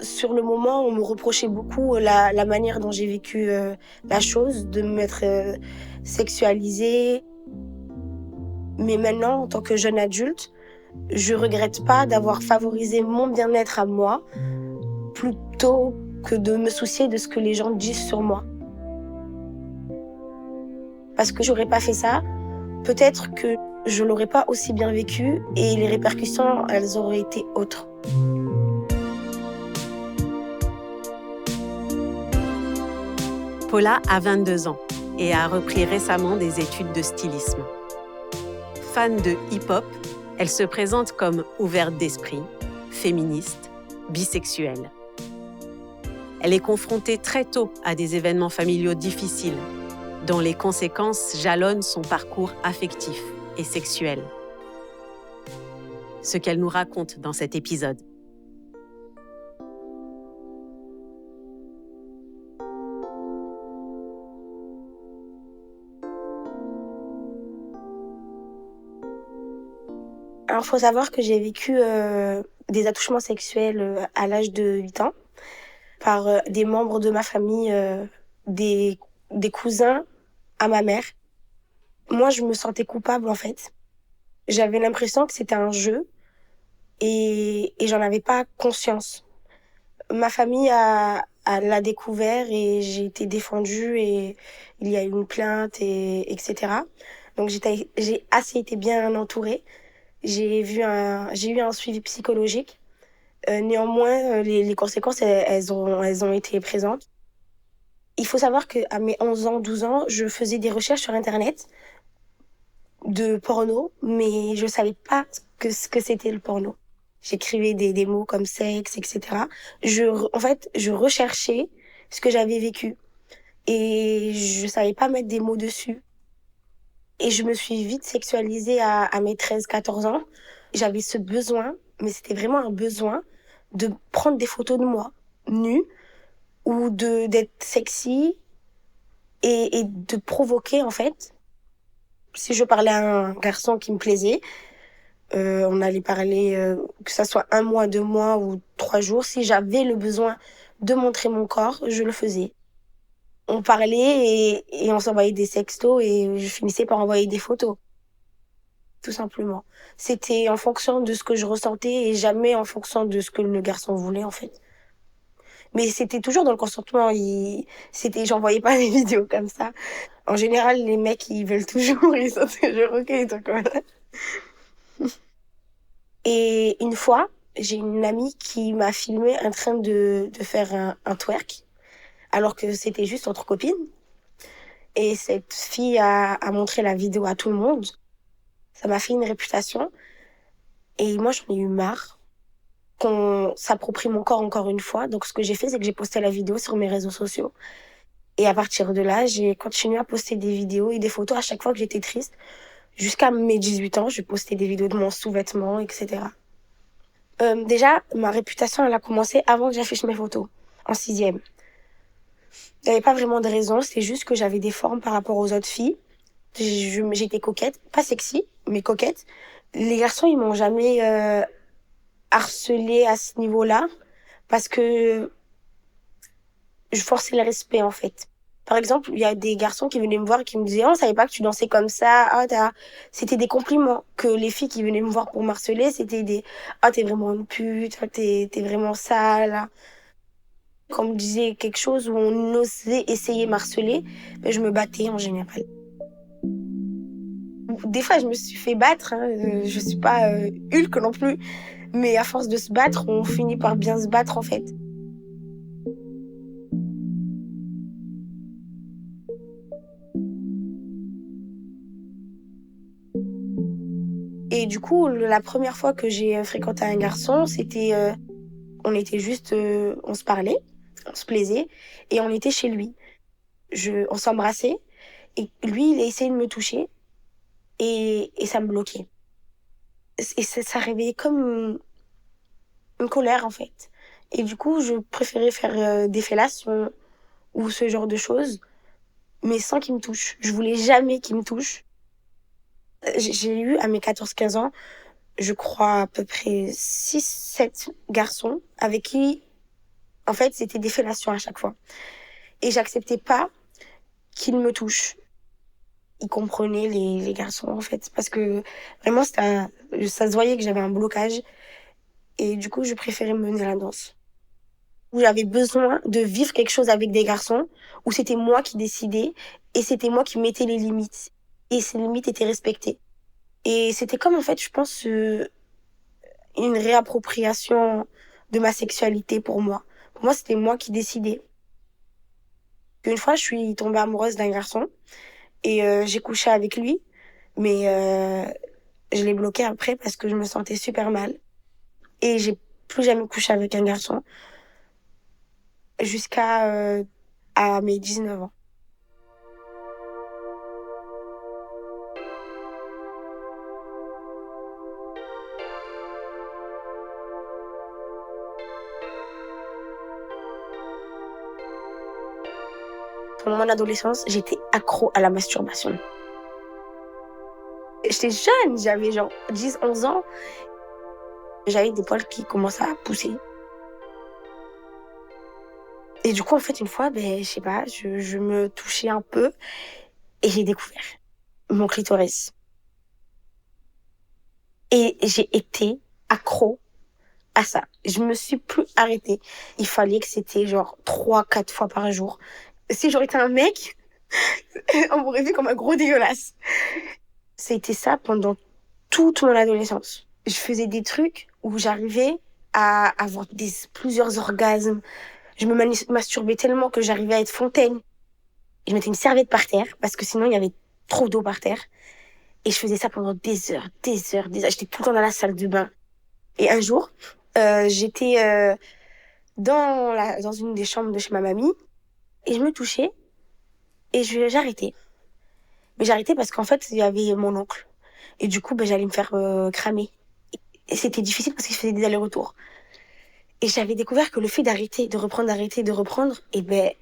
Sur le moment, on me reprochait beaucoup la manière dont j'ai vécu la chose, de m'être sexualisée. Mais maintenant, en tant que jeune adulte, je regrette pas d'avoir favorisé mon bien-être à moi plutôt que de me soucier de ce que les gens disent sur moi. Parce que j'aurais pas fait ça, peut-être que je l'aurais pas aussi bien vécu et les répercussions, elles auraient été autres. Paula a 22 ans et a repris récemment des études de stylisme. Fan de hip-hop, elle se présente comme ouverte d'esprit, féministe, bisexuelle. Elle est confrontée très tôt à des événements familiaux difficiles, dont les conséquences jalonnent son parcours affectif et sexuel. Ce qu'elle nous raconte dans cet épisode. Alors, il faut savoir que j'ai vécu des attouchements sexuels à l'âge de 8 ans par des membres de ma famille, des cousins à ma mère. Moi, je me sentais coupable, en fait. J'avais l'impression que c'était un jeu et j'en avais pas conscience. Ma famille l'a découvert et j'ai été défendue et il y a eu une plainte etc. Donc, j'ai assez été bien entourée. J'ai eu un suivi psychologique. Néanmoins, les conséquences, elles ont été présentes. Il faut savoir qu'à mes 11 ans, 12 ans, je faisais des recherches sur Internet de porno, mais je savais pas ce que c'était le porno. J'écrivais des mots comme sexe, etc. En fait, je recherchais ce que j'avais vécu et je savais pas mettre des mots dessus. Et je me suis vite sexualisée à mes 13, 14 ans. J'avais ce besoin, mais c'était vraiment un besoin de prendre des photos de moi, nue, ou d'être sexy et de provoquer, en fait. Si je parlais à un garçon qui me plaisait, on allait parler, que ça soit 1 mois, 2 mois ou 3 jours. Si j'avais le besoin de montrer mon corps, je le faisais. On parlait et on s'envoyait des sextos et je finissais par envoyer des photos. Tout simplement. C'était en fonction de ce que je ressentais et jamais en fonction de ce que le garçon voulait, en fait. Mais c'était toujours dans le consentement. J'envoyais pas des vidéos comme ça. En général, les mecs, ils veulent toujours, ils sont toujours ok, donc voilà. Et une fois, j'ai une amie qui m'a filmé en train de faire un twerk, alors que c'était juste entre copines. Et cette fille a montré la vidéo à tout le monde. Ça m'a fait une réputation. Et moi, j'en ai eu marre qu'on s'approprie mon corps encore une fois. Donc, ce que j'ai fait, c'est que j'ai posté la vidéo sur mes réseaux sociaux. Et à partir de là, j'ai continué à poster des vidéos et des photos à chaque fois que j'étais triste. Jusqu'à mes 18 ans, je postais des vidéos de mon sous-vêtement, etc. Déjà, ma réputation, elle a commencé avant que j'affiche mes photos, en 6e. Il n'y avait pas vraiment de raison, c'est juste que j'avais des formes par rapport aux autres filles. J'étais coquette, pas sexy, mais coquette. Les garçons, ils m'ont jamais harcelée à ce niveau-là, parce que je forçais le respect, en fait. Par exemple, il y a des garçons qui venaient me voir et qui me disaient « Oh, on savait pas que tu dansais comme ça. Ah, c'était des compliments. Que les filles qui venaient me voir pour m'harceler, c'était des « Ah, t'es vraiment une pute. Ah, t'es vraiment sale. » Quand on me disait quelque chose où on osait essayer de m'harceler, ben, je me battais en général. Des fois, je me suis fait battre. Je suis pas Hulk non plus. Mais à force de se battre, on finit par bien se battre, en fait. Et du coup, la première fois que j'ai fréquenté un garçon, c'était... on était juste... on se parlait, on se plaisait, et on était chez lui. On s'embrassait, et lui, il a essayé de me toucher, et ça me bloquait. Et ça réveillait comme une colère, en fait. Et du coup, je préférais faire des fellations ou ce genre de choses, mais sans qu'il me touche. Je voulais jamais qu'il me touche. J'ai eu, à mes 14-15 ans, je crois à peu près 6-7 garçons avec qui En fait, c'était des fellations à chaque fois. Et j'acceptais pas qu'il me touche. Il comprenait les garçons, en fait. Parce que vraiment, ça se voyait que j'avais un blocage. Et du coup, je préférais mener la danse. Où j'avais besoin de vivre quelque chose avec des garçons, où c'était moi qui décidais et c'était moi qui mettais les limites. Et ces limites étaient respectées. Et c'était comme, en fait, je pense, une réappropriation de ma sexualité pour moi. Pour moi, c'était moi qui décidais. Une fois, je suis tombée amoureuse d'un garçon et j'ai couché avec lui, mais je l'ai bloqué après parce que je me sentais super mal. Et j'ai plus jamais couché avec un garçon jusqu'à à mes 19 ans. Pendant mon adolescence, j'étais accro à la masturbation. J'étais jeune, j'avais genre 10, 11 ans. J'avais des poils qui commençaient à pousser. Et du coup, en fait, une fois, ben, je sais pas, je me touchais un peu et j'ai découvert mon clitoris. Et j'ai été accro à ça. Je me suis plus arrêtée. Il fallait que c'était genre 3, 4 fois par jour. Si j'aurais été un mec, on m'aurait vu comme un gros dégueulasse. C'était ça pendant toute mon adolescence. Je faisais des trucs où j'arrivais à avoir plusieurs orgasmes. Je me masturbais tellement que j'arrivais à être fontaine. Je mettais une serviette par terre parce que sinon il y avait trop d'eau par terre. Et je faisais ça pendant des heures, des heures, des heures. J'étais tout le temps dans la salle de bain. Et un jour, j'étais dans une des chambres de chez ma mamie et je me touchais et j'arrêtais. Mais j'arrêtais parce qu'en fait, il y avait mon oncle. Et du coup, ben, j'allais me faire cramer. Et c'était difficile parce qu'il faisait des allers-retours. Et j'avais découvert que le fait d'arrêter, d'arrêter, de reprendre, et ben,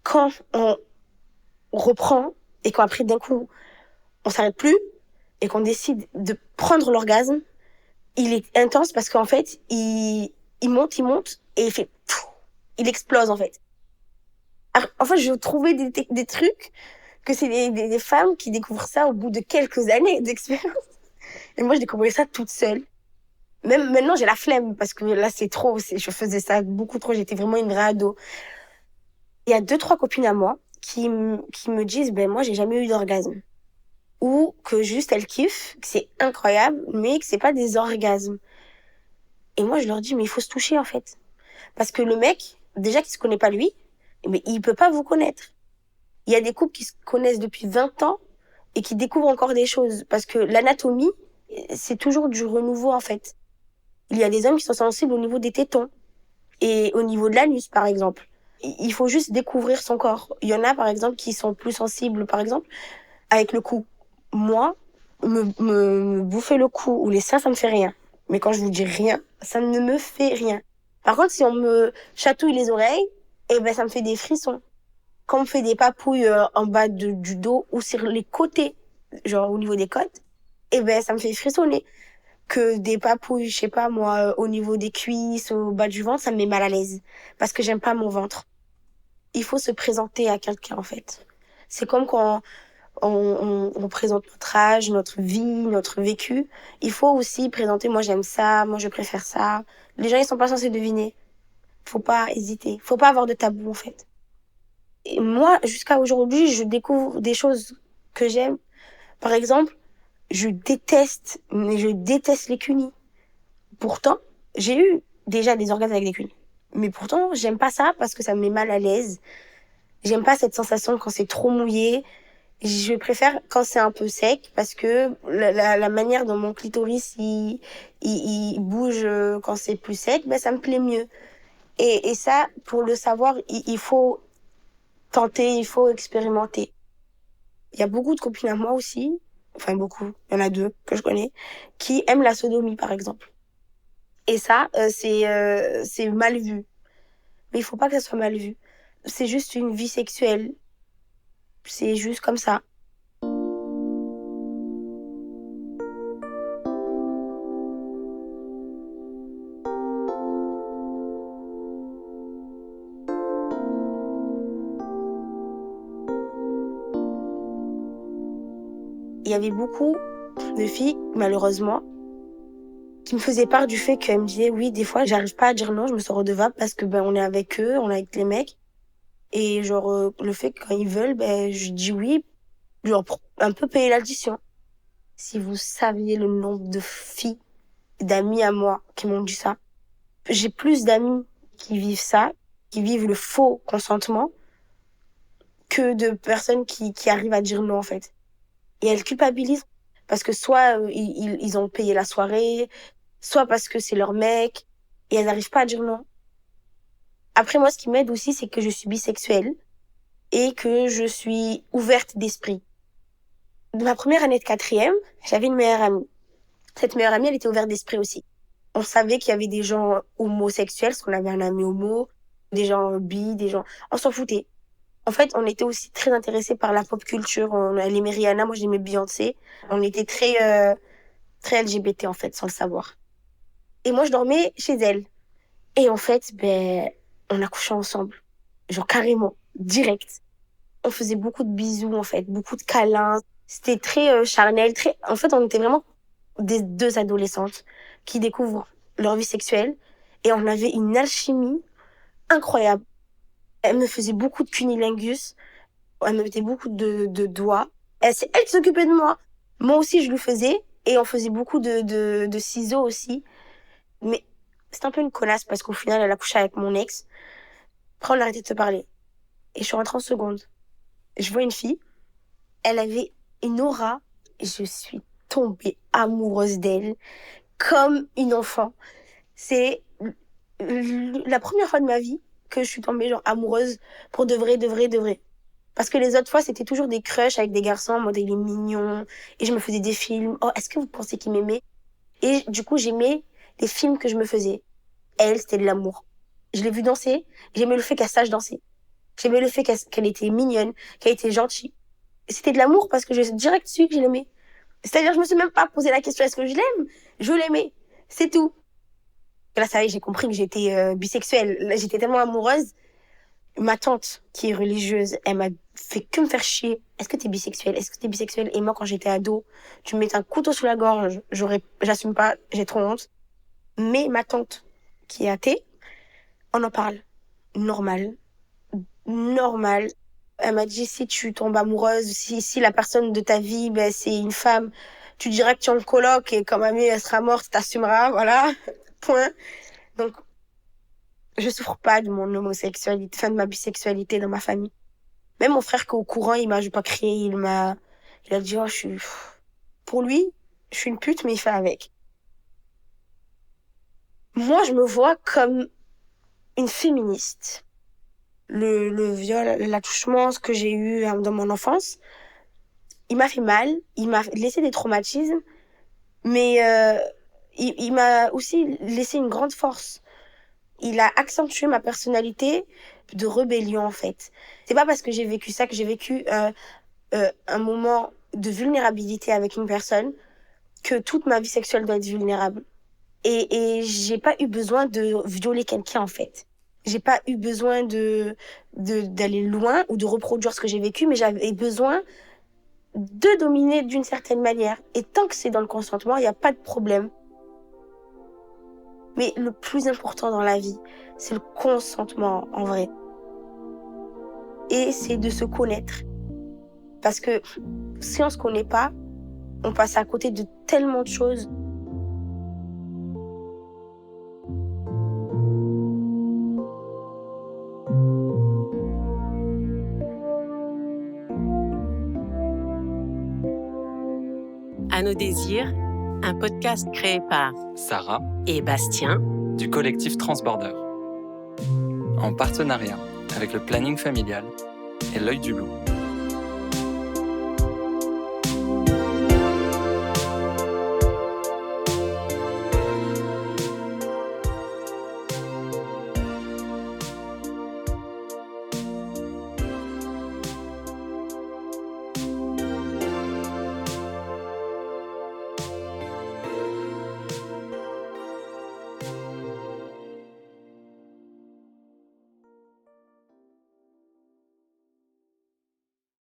quand on reprend et qu'après d'un coup, on s'arrête plus et qu'on décide de prendre l'orgasme, il est intense parce qu'en fait, il monte et il fait, il explose en fait. Alors, en fait, je trouvais des trucs que c'est des femmes qui découvrent ça au bout de quelques années d'expérience. Et moi, je découvrais ça toute seule. Même maintenant, j'ai la flemme parce que là, c'est trop. Je faisais ça beaucoup trop. J'étais vraiment une vraie ado. Il y a deux, trois copines à moi qui me disent, ben, moi, j'ai jamais eu d'orgasme. Ou que juste elles kiffent, que c'est incroyable, mais que c'est pas des orgasmes. Et moi, je leur dis, mais il faut se toucher, en fait. Parce que le mec, déjà qu'il se connaît pas lui, mais il peut pas vous connaître. Il y a des couples qui se connaissent depuis 20 ans et qui découvrent encore des choses. Parce que l'anatomie, c'est toujours du renouveau, en fait. Il y a des hommes qui sont sensibles au niveau des tétons et au niveau de l'anus, par exemple. Il faut juste découvrir son corps. Il y en a, par exemple, qui sont plus sensibles, par exemple, avec le cou. Moi, me bouffer le cou ou les seins, ça me fait rien. Mais quand je vous dis rien, ça ne me fait rien. Par contre, si on me chatouille les oreilles, eh ben, ça me fait des frissons. Quand on me fait des papouilles en bas du dos ou sur les côtés, genre au niveau des côtes, eh ben, ça me fait frissonner. Que des papouilles, je sais pas moi, au niveau des cuisses, au bas du ventre, ça me met mal à l'aise. Parce que j'aime pas mon ventre. Il faut se présenter à quelqu'un, en fait. C'est comme quand on présente notre âge, notre vie, notre vécu. Il faut aussi présenter, moi j'aime ça, moi je préfère ça. Les gens, ils sont pas censés deviner. Faut pas hésiter. Faut pas avoir de tabou, en fait. Et moi, jusqu'à aujourd'hui, je découvre des choses que j'aime. Par exemple, je déteste les cunis. Pourtant, j'ai eu déjà des orgasmes avec des cunis. Mais pourtant, j'aime pas ça parce que ça me met mal à l'aise. J'aime pas cette sensation quand c'est trop mouillé. Je préfère quand c'est un peu sec parce que la manière dont mon clitoris il bouge quand c'est plus sec, ben, ça me plaît mieux. Et ça, pour le savoir, il faut tenter, il faut expérimenter. Il y a beaucoup de copines à moi aussi, enfin beaucoup, il y en a deux que je connais, qui aiment la sodomie par exemple. Et ça, c'est mal vu. Mais il faut pas que ça soit mal vu. C'est juste une vie sexuelle. C'est juste comme ça. il y avait beaucoup de filles, malheureusement, qui me faisaient part du fait qu'elles me disaient oui, des fois, j'arrive pas à dire non, je me sens redevable parce que on est avec eux, on est avec les mecs. Et genre, le fait que quand ils veulent, je dis oui, genre pour un peu payer l'addition. Si vous saviez le nombre de filles, d'amis à moi qui m'ont dit ça. J'ai plus d'amis qui vivent ça, qui vivent le faux consentement, que de personnes qui arrivent à dire non, en fait. Et elles culpabilisent parce que soit ils ont payé la soirée, soit parce que c'est leur mec, et elles n'arrivent pas à dire non. Après, moi, ce qui m'aide aussi, c'est que je suis bisexuelle et que je suis ouverte d'esprit. De ma première année de 4e, j'avais une meilleure amie. Cette meilleure amie, elle était ouverte d'esprit aussi. On savait qu'il y avait des gens homosexuels, parce qu'on avait un ami homo, des gens bi, des gens... On s'en foutait. En fait, on était aussi très intéressés par la pop culture. Elle aimait Rihanna, moi j'aimais Beyoncé. On était très LGBT, en fait, sans le savoir. Et moi, je dormais chez elle. Et en fait, on a couché ensemble. Genre carrément, direct. On faisait beaucoup de bisous, en fait, beaucoup de câlins. C'était très charnel, très... En fait, on était vraiment des deux adolescentes qui découvrent leur vie sexuelle. Et on avait une alchimie incroyable. Elle me faisait beaucoup de cunnilingus. Elle me mettait beaucoup de doigts. C'est elle qui s'occupait de moi. Moi aussi, je lui faisais. Et on faisait beaucoup de ciseaux aussi. Mais c'est un peu une connasse parce qu'au final, elle a couché avec mon ex. Après, on a arrêté de se parler. Et je suis rentrée en seconde. Je vois une fille. Elle avait une aura. Et je suis tombée amoureuse d'elle. Comme une enfant. C'est la première fois de ma vie que je suis tombée genre amoureuse pour de vrai. Parce que les autres fois, c'était toujours des crushs avec des garçons en mode il est mignon. Et je me faisais des films. Oh, est-ce que vous pensez qu'il m'aimait? Et du coup, j'aimais les films que je me faisais. Elle, c'était de l'amour. Je l'ai vue danser. J'aimais le fait qu'elle sache danser. J'aimais le fait qu'elle était mignonne, qu'elle était gentille. Et c'était de l'amour parce que j'ai direct su que je l'aimais. C'est-à-dire, je me suis même pas posé la question est-ce que je l'aime? Je l'aimais. C'est tout. Là, ça y est, j'ai compris que j'étais bisexuelle. Là, j'étais tellement amoureuse. Ma tante, qui est religieuse, elle m'a fait que me faire chier. Est-ce que t'es bisexuelle? Est-ce que t'es bisexuelle? Et moi, quand j'étais ado, tu me mettais un couteau sous la gorge. J'assume pas, j'ai trop honte. Mais ma tante, qui est athée, on en parle. Normal. Normal. Elle m'a dit, si tu tombes amoureuse, si la personne de ta vie, c'est une femme, tu diras que tu es en coloc et quand mamie, elle sera morte, t'assumeras, voilà. Point. Donc, je souffre pas de mon homosexualité, enfin de ma bisexualité dans ma famille. Même mon frère qui est au courant, il m'a pas crié, il a dit, oh, pour lui, je suis une pute, mais il fait avec. Moi, je me vois comme une féministe. Le viol, l'attouchement, ce que j'ai eu dans mon enfance, il m'a fait mal, il m'a laissé des traumatismes, mais il m'a aussi laissé une grande force. Il a accentué ma personnalité de rébellion, en fait. C'est pas parce que j'ai vécu ça que j'ai vécu un moment de vulnérabilité avec une personne que toute ma vie sexuelle doit être vulnérable. Et j'ai pas eu besoin de violer quelqu'un, en fait. J'ai pas eu besoin d'aller loin ou de reproduire ce que j'ai vécu, mais j'avais besoin de dominer d'une certaine manière. Et tant que c'est dans le consentement, il n'y a pas de problème. Mais le plus important dans la vie, c'est le consentement, en vrai. Et c'est de se connaître. Parce que si on se connaît pas, on passe à côté de tellement de choses. À nos désirs, un podcast créé par Sarah et Bastien du collectif Transborder, en partenariat avec le planning familial et l'œil du loup.